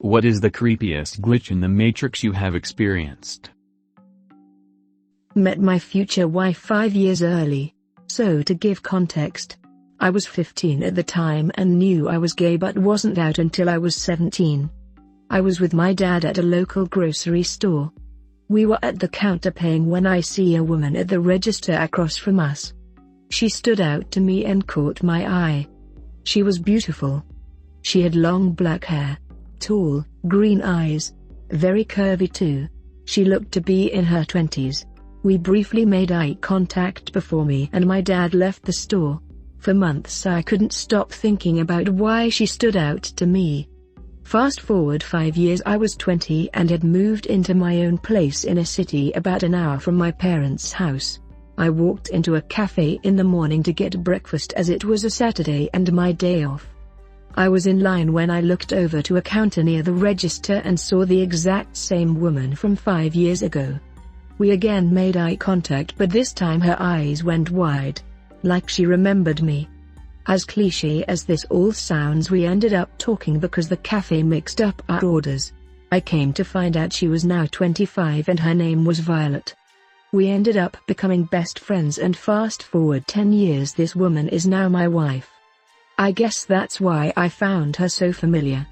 What is the creepiest glitch in the Matrix you have experienced? Met my future wife 5 years early. So to give context, I was 15 at the time and knew I was gay but wasn't out until I was 17. I was with my dad at a local grocery store. We were at the counter paying when I see a woman at the register across from us. She stood out to me and caught my eye. She was beautiful. She had long black hair, tall, green eyes, very curvy too. She looked to be in her 20s. We briefly made eye contact before me and my dad left the store. For months I couldn't stop thinking about why she stood out to me. Fast forward 5 years, I was 20 and had moved into my own place in a city about an hour from my parents' house. I walked into a cafe in the morning to get breakfast as it was a Saturday and my day off. I was in line when I looked over to a counter near the register and saw the exact same woman from 5 years ago. We again made eye contact, but this time her eyes went wide, like she remembered me. As cliché as this all sounds, we ended up talking because the cafe mixed up our orders. I came to find out she was now 25 and her name was Violet. We ended up becoming best friends, and fast forward 10 years, this woman is now my wife. I guess that's why I found her so familiar.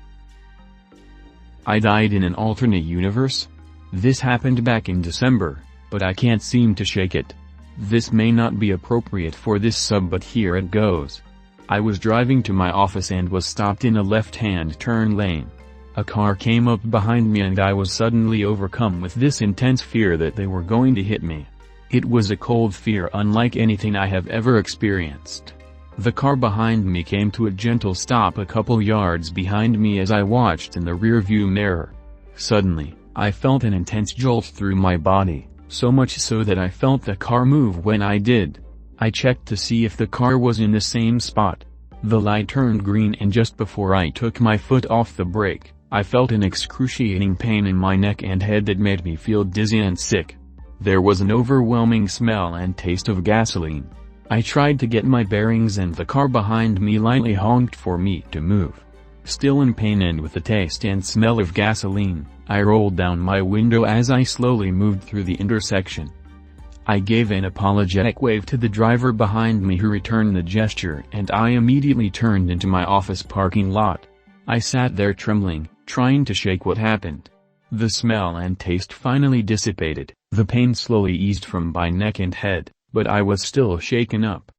I died in an alternate universe? This happened back in December, but I can't seem to shake it. This may not be appropriate for this sub, but here it goes. I was driving to my office and was stopped in a left-hand turn lane. A car came up behind me and I was suddenly overcome with this intense fear that they were going to hit me. It was a cold fear unlike anything I have ever experienced. The car behind me came to a gentle stop a couple yards behind me as I watched in the rearview mirror. Suddenly, I felt an intense jolt through my body, so much so that I felt the car move when I did. I checked to see if the car was in the same spot. The light turned green and just before I took my foot off the brake, I felt an excruciating pain in my neck and head that made me feel dizzy and sick. There was an overwhelming smell and taste of gasoline. I tried to get my bearings and the car behind me lightly honked for me to move. Still in pain and with the taste and smell of gasoline, I rolled down my window as I slowly moved through the intersection. I gave an apologetic wave to the driver behind me, who returned the gesture, and I immediately turned into my office parking lot. I sat there trembling, trying to shake what happened. The smell and taste finally dissipated, the pain slowly eased from my neck and head, but I was still shaken up.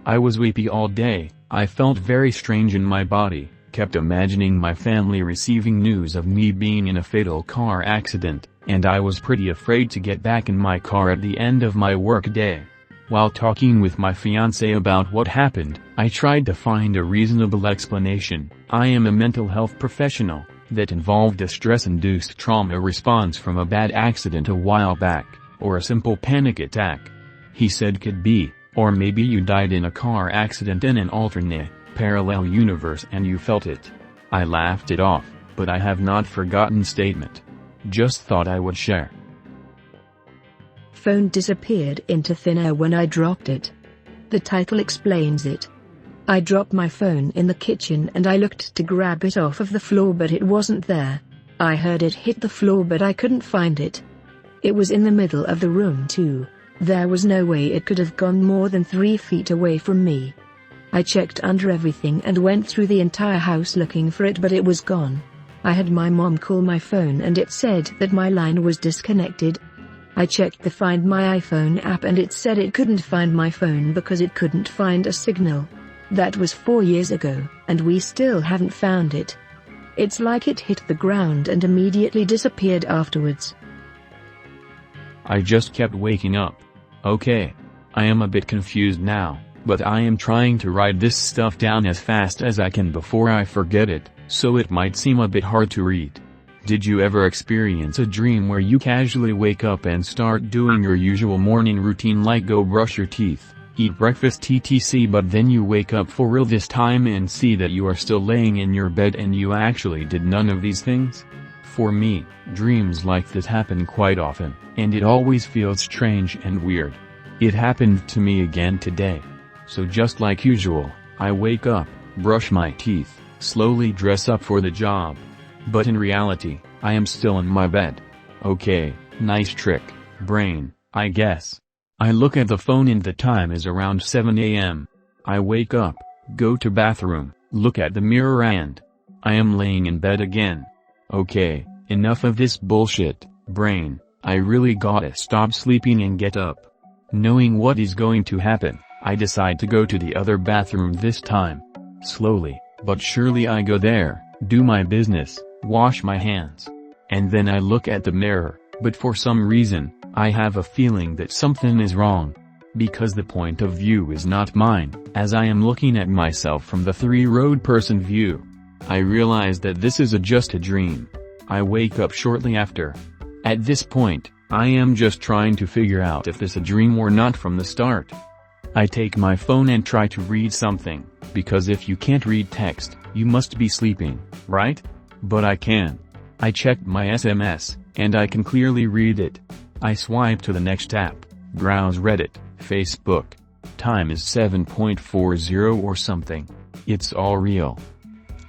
I was weepy all day. I felt very strange in my body, kept imagining my family receiving news of me being in a fatal car accident, and I was pretty afraid to get back in my car at the end of my work day. While talking with my fiancé about what happened, I tried to find a reasonable explanation. I am a mental health professional, that involved a stress-induced trauma response from a bad accident a while back, or a simple panic attack. He said could be, or maybe you died in a car accident in an alternate, parallel universe and you felt it. I laughed it off, but I have not forgotten statement. Just thought I would share. Phone disappeared into thin air when I dropped it. The title explains it. I dropped my phone in the kitchen and I looked to grab it off of the floor, but it wasn't there. I heard it hit the floor but I couldn't find it. It was in the middle of the room too. There was no way it could have gone more than 3 feet away from me. I checked under everything and went through the entire house looking for it, but it was gone. I had my mom call my phone and it said that my line was disconnected. I checked the Find My iPhone app and it said it couldn't find my phone because it couldn't find a signal. That was 4 years ago, and we still haven't found it. It's like it hit the ground and immediately disappeared afterwards. I just kept waking up. Okay. I am a bit confused now, but I am trying to write this stuff down as fast as I can before I forget it, so it might seem a bit hard to read. Did you ever experience a dream where you casually wake up and start doing your usual morning routine like go brush your teeth, eat breakfast etc., but then you wake up for real this time and see that you are still laying in your bed and you actually did none of these things? For me, dreams like this happen quite often, and it always feels strange and weird. It happened to me again today. So just like usual, I wake up, brush my teeth, slowly dress up for the job. But in reality, I am still in my bed. Okay, nice trick, brain, I guess. I look at the phone and the time is around 7 a.m. I wake up, go to bathroom, look at the mirror and I am laying in bed again. Okay, enough of this bullshit, brain, I really gotta stop sleeping and get up. Knowing what is going to happen, I decide to go to the other bathroom this time. Slowly, but surely I go there, do my business, wash my hands. And then I look at the mirror, but for some reason, I have a feeling that something is wrong. Because the point of view is not mine, as I am looking at myself from the three-road person view. I realize that this is just a dream. I wake up shortly after. At this point, I am just trying to figure out if this a dream or not from the start. I take my phone and try to read something, because if you can't read text, you must be sleeping, right? But I can. I checked my SMS, and I can clearly read it. I swipe to the next app, browse Reddit, Facebook. Time is 7:40 or something. It's all real.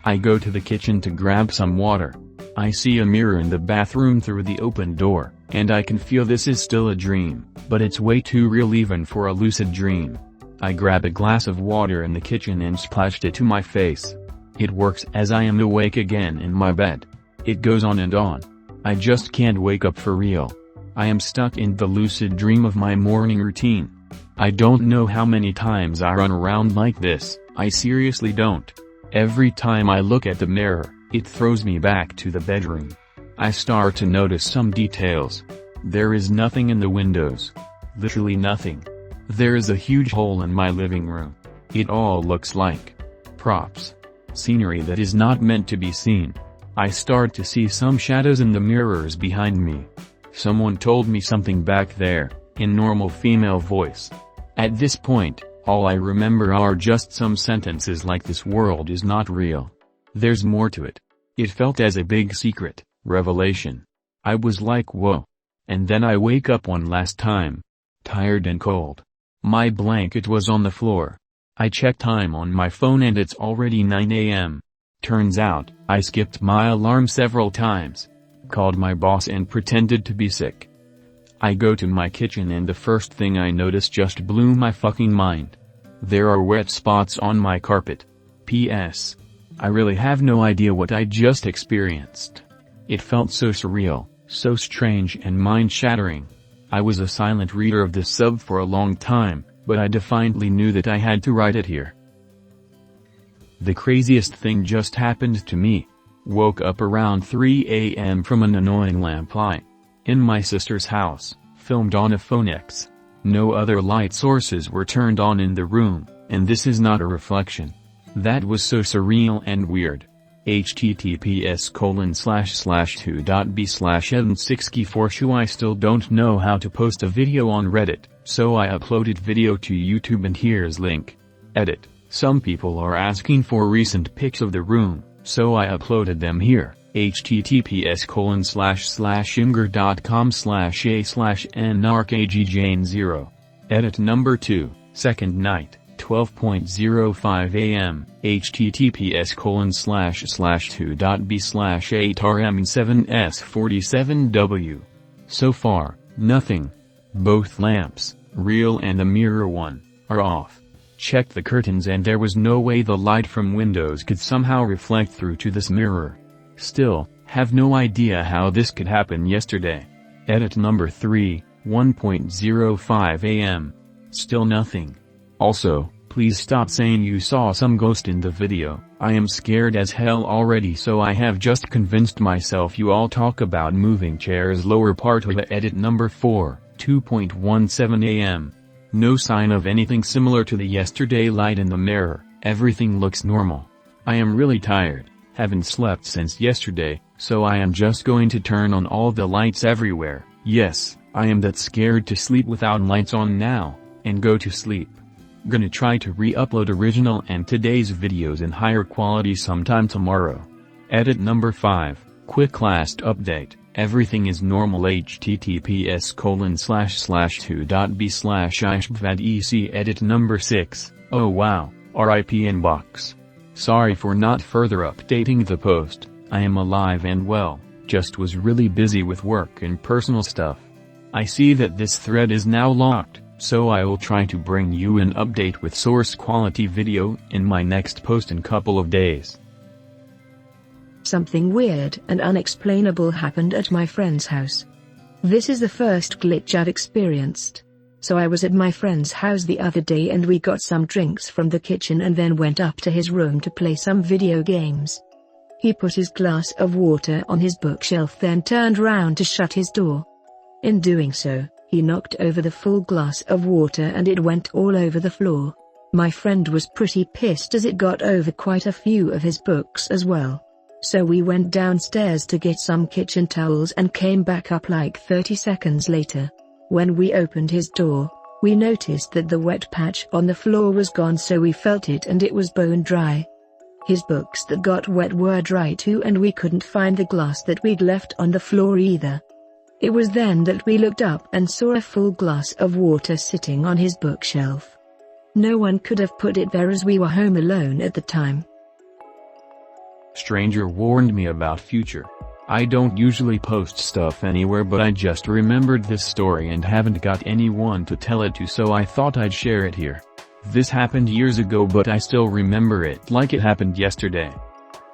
I go to the kitchen to grab some water. I see a mirror in the bathroom through the open door, and I can feel this is still a dream, but it's way too real even for a lucid dream. I grab a glass of water in the kitchen and splashed it to my face. It works as I am awake again in my bed. It goes on and on. I just can't wake up for real. I am stuck in the lucid dream of my morning routine. I don't know how many times I run around like this, I seriously don't. Every time I look at the mirror, it throws me back to the bedroom. I start to notice some details. There is nothing in the windows. Literally nothing. There is a huge hole in my living room. It all looks like props. Scenery that is not meant to be seen. I start to see some shadows in the mirrors behind me. Someone told me something back there, in normal female voice. At this point, all I remember are just some sentences like this world is not real. There's more to it. It felt as a big secret, revelation. I was like whoa. And then I wake up one last time. Tired and cold. My blanket was on the floor. I check time on my phone and it's already 9 a.m. Turns out, I skipped my alarm several times. Called my boss and pretended to be sick. I go to my kitchen and the first thing I notice just blew my fucking mind. There are wet spots on my carpet. P.S. I really have no idea what I just experienced. It felt so surreal, so strange and mind-shattering. I was a silent reader of this sub for a long time, but I definitely knew that I had to write it here. The craziest thing just happened to me. Woke up around 3 a.m. from an annoying lamp light. In my sister's house, filmed on a Phone X. No other light sources were turned on in the room, and this is not a reflection. That was so surreal and weird. https://2.b/evan64 I still don't know how to post a video on Reddit, so I uploaded video to YouTube and here's link. Edit. Some people are asking for recent pics of the room, so I uploaded them here. https://imgur.com/a/nrkgjane0. Edit number 2, second night, 12:05 a.m. https://2.b/8rm7s47w. So far, nothing. Both lamps, real and the mirror one, are off. Checked the curtains and there was no way the light from windows could somehow reflect through to this mirror. Still, have no idea how this could happen yesterday. Edit number 3, 1:05 a.m. Still nothing. Also, please stop saying you saw some ghost in the video. I am scared as hell already, so I have just convinced myself you all talk about moving chairs lower part of edit number 4, 2:17 a.m. No sign of anything similar to the yesterday light in the mirror, everything looks normal. I am really tired, haven't slept since yesterday, so I am just going to turn on all the lights everywhere. Yes, I am that scared to sleep without lights on now, and go to sleep. Gonna try to re-upload original and today's videos in higher quality sometime tomorrow. Edit number 5, quick last update. Everything is normal. https://2.b/ishbvadec. Edit number 6, oh wow, RIP inbox. Sorry for not further updating the post. I am alive and well, just was really busy with work and personal stuff. I see that this thread is now locked, so I will try to bring you an update with source quality video in my next post in couple of days. Something weird and unexplainable happened at my friend's house. This is the first glitch I've experienced. So I was at my friend's house the other day and we got some drinks from the kitchen and then went up to his room to play some video games. He put his glass of water on his bookshelf, then turned round to shut his door. In doing so, he knocked over the full glass of water and it went all over the floor. My friend was pretty pissed as it got over quite a few of his books as well. So we went downstairs to get some kitchen towels and came back up like 30 seconds later. When we opened his door, we noticed that the wet patch on the floor was gone, so we felt it and it was bone dry. His books that got wet were dry too, and we couldn't find the glass that we'd left on the floor either. It was then that we looked up and saw a full glass of water sitting on his bookshelf. No one could have put it there as we were home alone at the time. Stranger warned me about future. I don't usually post stuff anywhere, but I just remembered this story and haven't got anyone to tell it to, so I thought I'd share it here. This happened years ago, but I still remember it like it happened yesterday.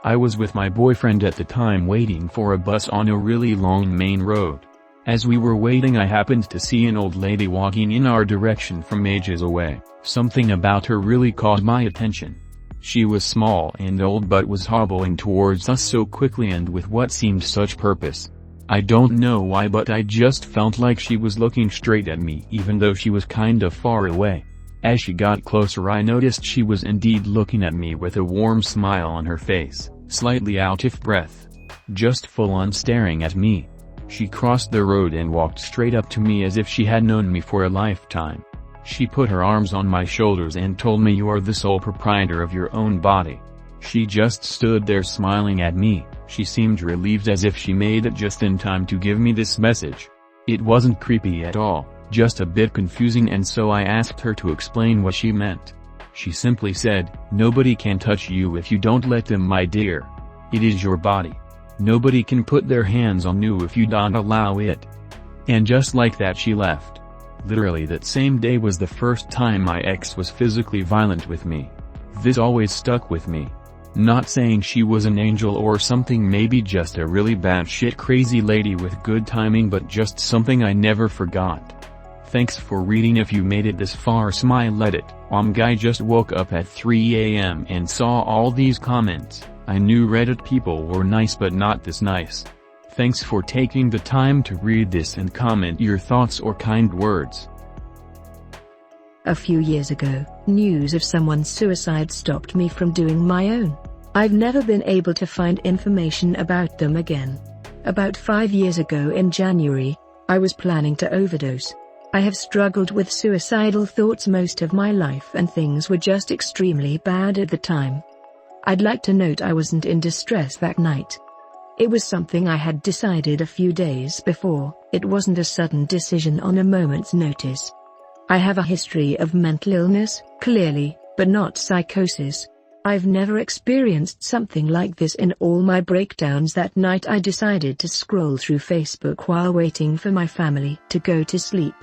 I was with my boyfriend at the time waiting for a bus on a really long main road. As we were waiting, I happened to see an old lady walking in our direction from ages away. Something about her really caught my attention. She was small and old but was hobbling towards us so quickly and with what seemed such purpose. I don't know why, but I just felt like she was looking straight at me even though she was kind of far away. As she got closer, I noticed she was indeed looking at me with a warm smile on her face, slightly out of breath. Just full on staring at me. She crossed the road and walked straight up to me as if she had known me for a lifetime. She put her arms on my shoulders and told me, "You are the sole proprietor of your own body." She just stood there smiling at me. She seemed relieved, as if she made it just in time to give me this message. It wasn't creepy at all, just a bit confusing, and so I asked her to explain what she meant. She simply said, "Nobody can touch you if you don't let them, my dear. It is your body. Nobody can put their hands on you if you don't allow it." And just like that, she left. Literally that same day was the first time my ex was physically violent with me. This always stuck with me. Not saying she was an angel or something, maybe just a really batshit crazy lady with good timing, but just something I never forgot. Thanks for reading. If you made it this far, smile at it. Guy just woke up at 3 a.m. and saw all these comments. I knew Reddit people were nice, but not this nice. Thanks for taking the time to read this and comment your thoughts or kind words. A few years ago, news of someone's suicide stopped me from doing my own. I've never been able to find information about them again. About 5 years ago in January, I was planning to overdose. I have struggled with suicidal thoughts most of my life and things were just extremely bad at the time. I'd like to note I wasn't in distress that night. It was something I had decided a few days before. It wasn't a sudden decision on a moment's notice. I have a history of mental illness, clearly, but not psychosis. I've never experienced something like this. In all my breakdowns that night, I decided to scroll through Facebook while waiting for my family to go to sleep.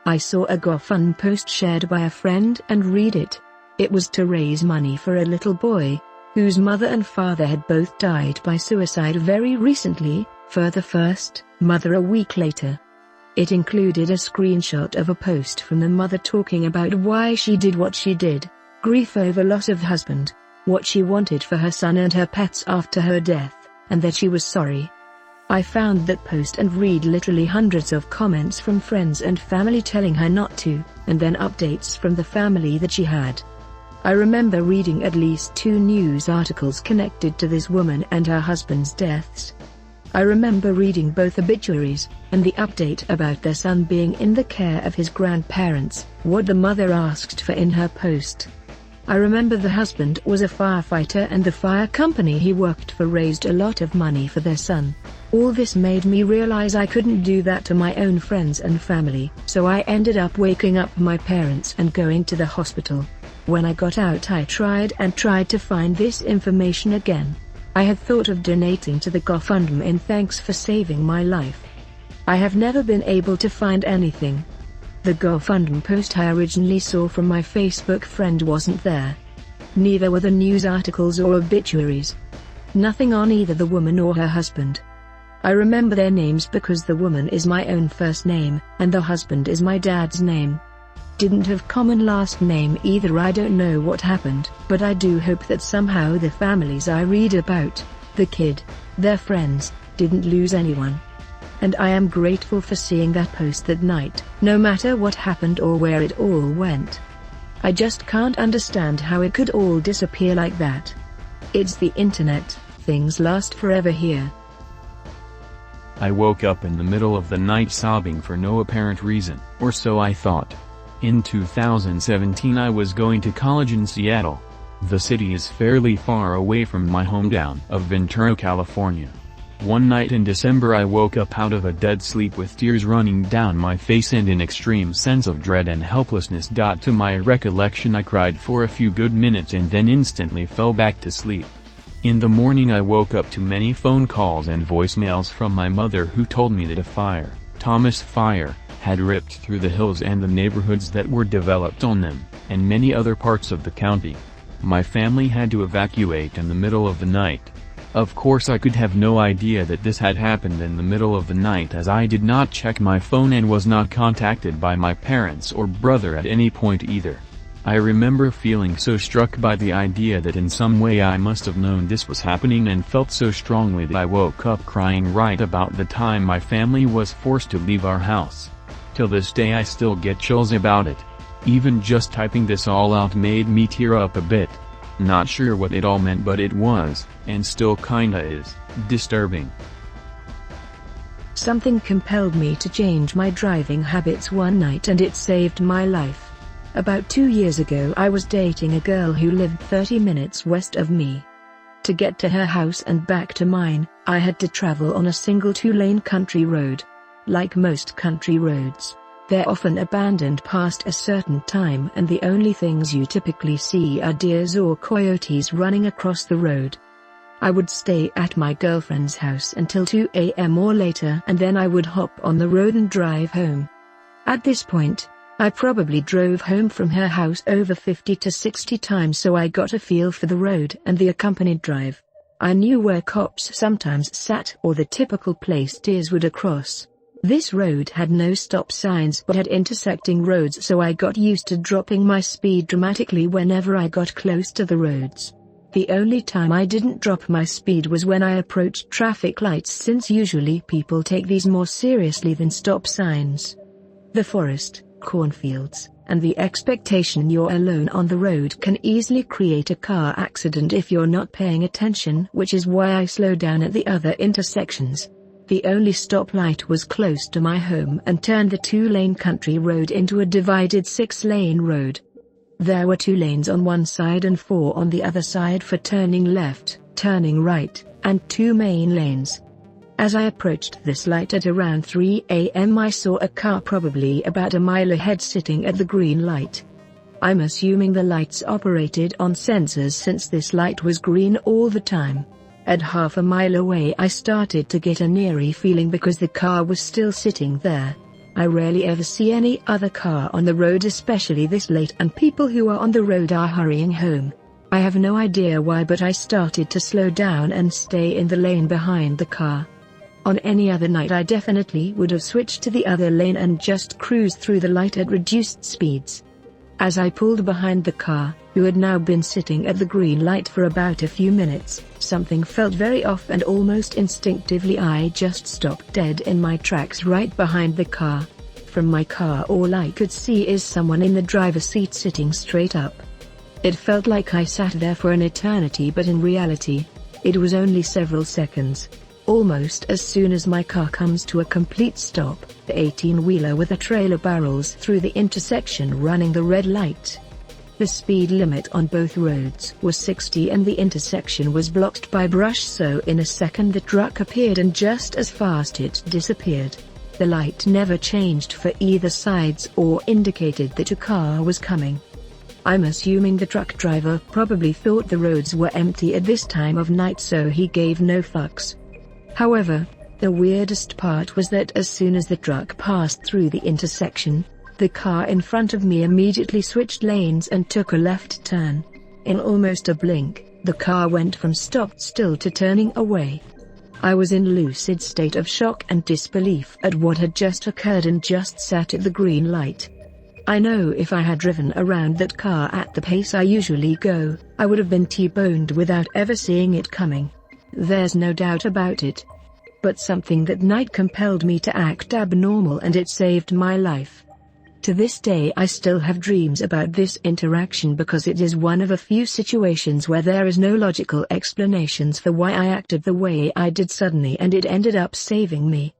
I saw a GoFundMe post shared by a friend and read it. It was to raise money for a little boy, whose mother and father had both died by suicide very recently, for the first mother a week later. It included a screenshot of a post from the mother talking about why she did what she did, grief over loss of husband, what she wanted for her son and her pets after her death, and that she was sorry. I found that post and read literally hundreds of comments from friends and family telling her not to, and then updates from the family that she had. I remember reading at least 2 news articles connected to this woman and her husband's deaths. I remember reading both obituaries, and the update about their son being in the care of his grandparents, what the mother asked for in her post. I remember the husband was a firefighter and the fire company he worked for raised a lot of money for their son. All this made me realize I couldn't do that to my own friends and family, so I ended up waking up my parents and going to the hospital. When I got out, I tried to find this information again. I had thought of donating to the GoFundMe in thanks for saving my life. I have never been able to find anything. The GoFundMe post I originally saw from my Facebook friend wasn't there. Neither were the news articles or obituaries. Nothing on either the woman or her husband. I remember their names because the woman is my own first name, and the husband is my dad's name. Didn't have common last name either. I don't know what happened, but I do hope that somehow the families I read about, the kid, their friends, didn't lose anyone. And I am grateful for seeing that post that night, no matter what happened or where it all went. I just can't understand how it could all disappear like that. It's the internet, things last forever here. I woke up in the middle of the night sobbing for no apparent reason, or so I thought. In 2017 I was going to college in Seattle. The city is fairly far away from my hometown of Ventura, California. One night in December I woke up out of a dead sleep with tears running down my face and an extreme sense of dread and helplessness. To my recollection I cried for a few good minutes and then instantly fell back to sleep. In the morning I woke up to many phone calls and voicemails from my mother who told me that a fire, Thomas Fire, had ripped through the hills and the neighborhoods that were developed on them, and many other parts of the county. My family had to evacuate in the middle of the night. Of course I could have no idea that this had happened in the middle of the night as I did not check my phone and was not contacted by my parents or brother at any point either. I remember feeling so struck by the idea that in some way I must have known this was happening and felt so strongly that I woke up crying right about the time my family was forced to leave our house. Till this day I still get chills about it. Even just typing this all out made me tear up a bit. Not sure what it all meant, but it was, and still kinda is, disturbing. Something compelled me to change my driving habits one night and it saved my life. About 2 years ago I was dating a girl who lived 30 minutes west of me. To get to her house and back to mine, I had to travel on a single 2-lane country road. Like most country roads, they're often abandoned past a certain time and the only things you typically see are deers or coyotes running across the road. I would stay at my girlfriend's house until 2 a.m. or later and then I would hop on the road and drive home. At this point, I probably drove home from her house over 50 to 60 times, so I got a feel for the road and the accompanied drive. I knew where cops sometimes sat or the typical place deers would cross. This road had no stop signs but had intersecting roads, so I got used to dropping my speed dramatically whenever I got close to the roads. The only time I didn't drop my speed was when I approached traffic lights, since usually people take these more seriously than stop signs. The forest, cornfields, and the expectation you're alone on the road can easily create a car accident if you're not paying attention, which is why I slow down at the other intersections. The only stoplight was close to my home and turned the 2-lane country road into a divided 6-lane road. There were 2 lanes on one side and 4 on the other side for turning left, turning right, and 2 main lanes. As I approached this light at around 3 a.m. I saw a car probably about a mile ahead sitting at the green light. I'm assuming the lights operated on sensors since this light was green all the time. At half a mile away I started to get an eerie feeling because the car was still sitting there. I rarely ever see any other car on the road, especially this late, and people who are on the road are hurrying home. I have no idea why, but I started to slow down and stay in the lane behind the car. On any other night I definitely would have switched to the other lane and just cruised through the light at reduced speeds. As I pulled behind the car, who had now been sitting at the green light for about a few minutes, something felt very off and almost instinctively I just stopped dead in my tracks right behind the car. From my car all I could see is someone in the driver's seat sitting straight up. It felt like I sat there for an eternity, but in reality, it was only several seconds. Almost as soon as my car comes to a complete stop, the 18-wheeler with a trailer barrels through the intersection running the red light. The speed limit on both roads was 60 and the intersection was blocked by brush, so in a second the truck appeared and just as fast it disappeared. The light never changed for either sides or indicated that a car was coming. I'm assuming the truck driver probably thought the roads were empty at this time of night, so he gave no fucks. However, the weirdest part was that as soon as the truck passed through the intersection, the car in front of me immediately switched lanes and took a left turn. In almost a blink, the car went from stopped still to turning away. I was in lucid state of shock and disbelief at what had just occurred and just sat at the green light. I know if I had driven around that car at the pace I usually go, I would have been T-boned without ever seeing it coming. There's no doubt about it. But something that night compelled me to act abnormal, and it saved my life. To this day I still have dreams about this interaction because it is one of a few situations where there is no logical explanations for why I acted the way I did suddenly, and it ended up saving me.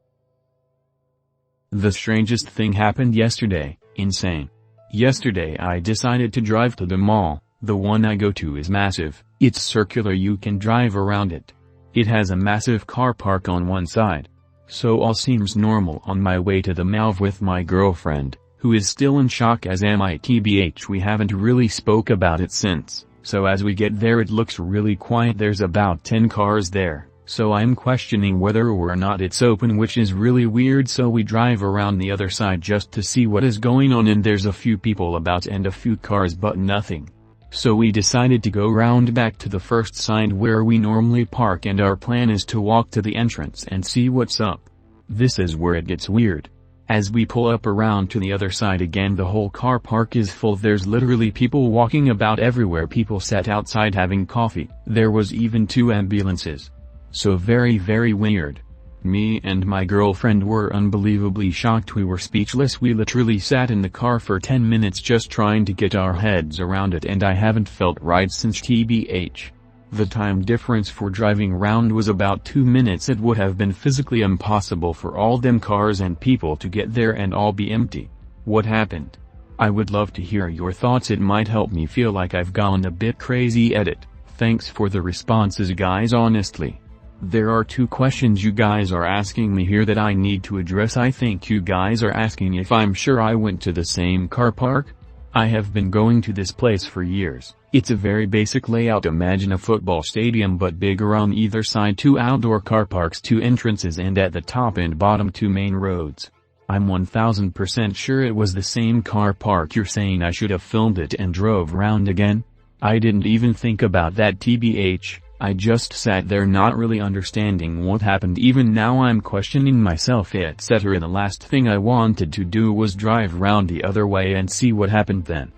The strangest thing happened yesterday. Insane. Yesterday I decided to drive to the mall. The one I go to is massive. It's circular, you can drive around it. It has a massive car park on one side. So all seems normal on my way to the mall with my girlfriend, who is still in shock as am I. TBH, we haven't really spoke about it since, so as we get there it looks really quiet. There's about 10 cars there, so I'm questioning whether or not it's open, which is really weird. So we drive around the other side just to see what is going on, and there's a few people about and a few cars but nothing. So we decided to go round back to the first side where we normally park, and our plan is to walk to the entrance and see what's up. This is where it gets weird. As we pull up around to the other side again, the whole car park is full. There's literally people walking about everywhere. People sat outside having coffee. There was even 2 ambulances. So very weird. Me and my girlfriend were unbelievably shocked. We were speechless. We literally sat in the car for 10 minutes just trying to get our heads around it, and I haven't felt right since. TBH. The time difference for driving round was about 2 minutes. It would have been physically impossible for all them cars and people to get there and all be empty. What happened? I would love to hear your thoughts. It might help me feel like I've gone a bit crazy. Edit. Thanks for the responses, guys. Honestly, there are 2 questions you guys are asking me here that I need to address. I think you guys are asking if I'm sure I went to the same car park. I have been going to this place for years. It's a very basic layout. Imagine a football stadium but bigger. On either side 2 outdoor car parks, 2 entrances, and at the top and bottom 2 main roads. I'm 1000% sure it was the same car park. You're saying I should have filmed it and drove round again? I didn't even think about that. TBH, I just sat there not really understanding what happened. Even now I'm questioning myself, etc. The last thing I wanted to do was drive round the other way and see what happened then.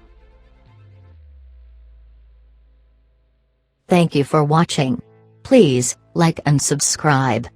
Thank you for watching. Please like and subscribe.